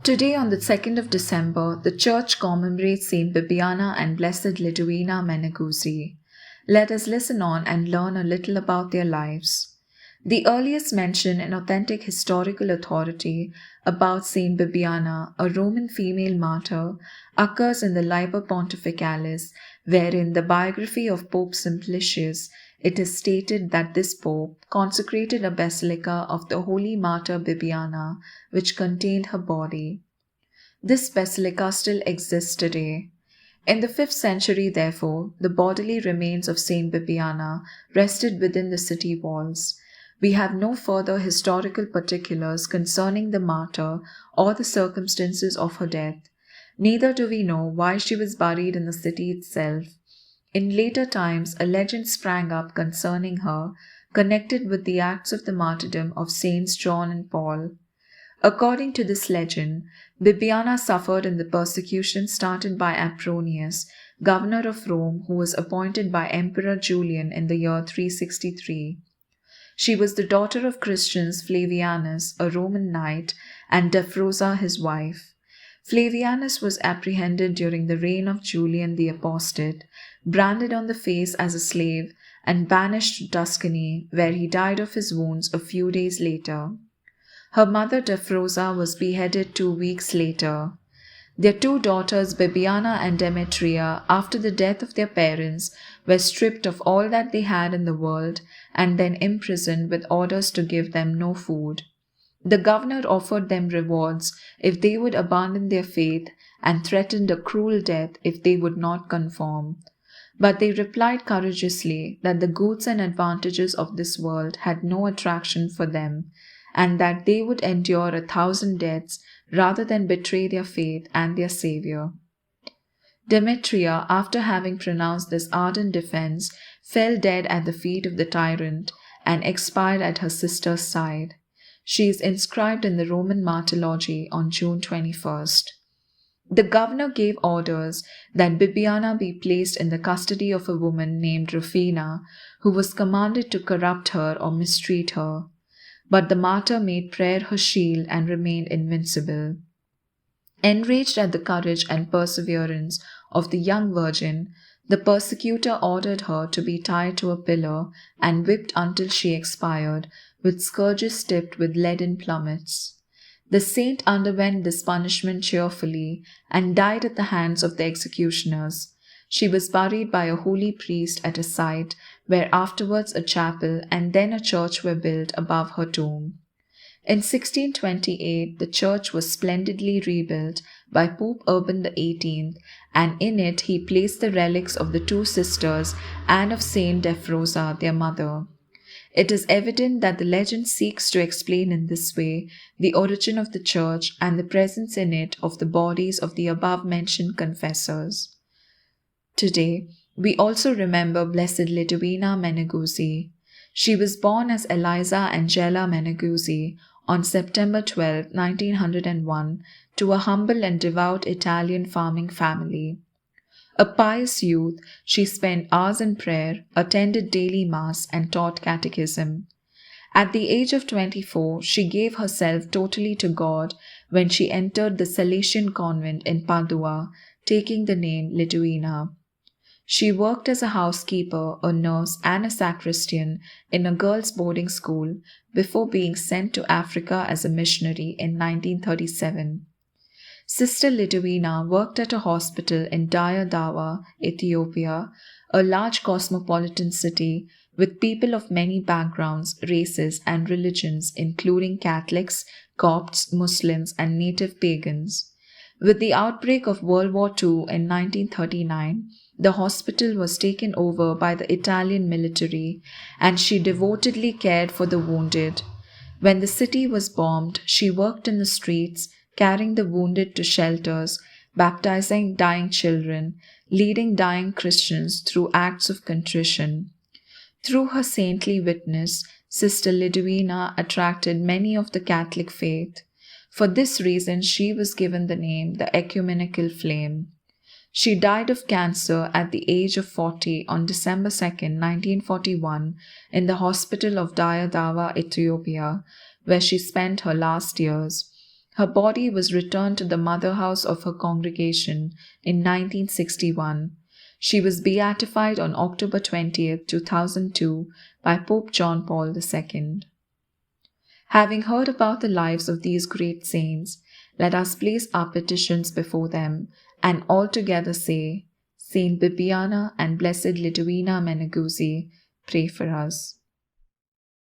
Today, on the 2nd of December, the Church commemorates Saint Bibiana and Blessed Liduvina Meneguzzi. Let us listen on and learn a little about their lives. The earliest mention in authentic historical authority about Saint Bibiana, a Roman female martyr, occurs in the Liber Pontificalis, wherein the biography of Pope Simplicius it is stated that this pope consecrated a basilica of the holy martyr Bibiana, which contained her body. This basilica still exists today. In the 5th century, therefore, the bodily remains of Saint Bibiana rested within the city walls. We have no further historical particulars concerning the martyr or the circumstances of her death. Neither do we know why she was buried in the city itself. In later times, a legend sprang up concerning her, connected with the acts of the martyrdom of Saints John and Paul. According to this legend, Bibiana suffered in the persecution started by Apronius, governor of Rome, who was appointed by Emperor Julian in the year 363. She was the daughter of Christians Flavianus, a Roman knight, and Dephrosa, his wife. Flavianus was apprehended during the reign of Julian the Apostate, branded on the face as a slave, and banished to Tuscany, where he died of his wounds a few days later. Her mother Dephrosa was beheaded 2 weeks later. Their 2 daughters, Bibiana and Demetria, after the death of their parents, were stripped of all that they had in the world and then imprisoned with orders to give them no food. The governor offered them rewards if they would abandon their faith and threatened a cruel death if they would not conform. But they replied courageously that the goods and advantages of this world had no attraction for them, and that they would endure 1,000 deaths rather than betray their faith and their Saviour. Demetria, after having pronounced this ardent defense, fell dead at the feet of the tyrant and expired at her sister's side. She is inscribed in the Roman Martyrology on June 21st. The governor gave orders that Bibiana be placed in the custody of a woman named Rufina, who was commanded to corrupt her or mistreat her. But the martyr made prayer her shield and remained invincible. Enraged at the courage and perseverance of the young virgin, the persecutor ordered her to be tied to a pillar and whipped until she expired, with scourges tipped with leaden plummets. The saint underwent this punishment cheerfully and died at the hands of the executioners. She was buried by a holy priest at a site where afterwards a chapel and then a church were built above her tomb. In 1628, the church was splendidly rebuilt by Pope Urban XVIII, and in it he placed the relics of the 2 sisters and of Saint Dephrosa, their mother. It is evident that the legend seeks to explain in this way the origin of the church and the presence in it of the bodies of the above-mentioned confessors. Today, we also remember Blessed Liduvina Meneguzzi. She was born as Eliza Angela Meneguzzi on September 12, 1901, to a humble and devout Italian farming family. A pious youth, she spent hours in prayer, attended daily mass, and taught catechism. At the age of 24, she gave herself totally to God when she entered the Salesian convent in Padua, taking the name Liduvina. She worked as a housekeeper, a nurse, and a sacristan in a girls' boarding school before being sent to Africa as a missionary in 1937. Sister Liduvina worked at a hospital in Dire Dawa, Ethiopia, a large cosmopolitan city with people of many backgrounds, races, and religions, including Catholics, Copts, Muslims, and native pagans. With the outbreak of World War II in 1939, the hospital was taken over by the Italian military, and she devotedly cared for the wounded. When the city was bombed, she worked in the streets, carrying the wounded to shelters, baptizing dying children, leading dying Christians through acts of contrition. Through her saintly witness, Sister Liduvina attracted many of the Catholic faith. For this reason, she was given the name the Ecumenical Flame. She died of cancer at the age of 40 on December 2, 1941, in the hospital of Dire Dawa, Ethiopia, where she spent her last years. Her body was returned to the mother house of her congregation in 1961. She was beatified on October 20th, 2002 by Pope John Paul II. Having heard about the lives of these great saints, let us place our petitions before them and all together say, Saint Bibiana and Blessed Lidwina Meneguzzi, pray for us.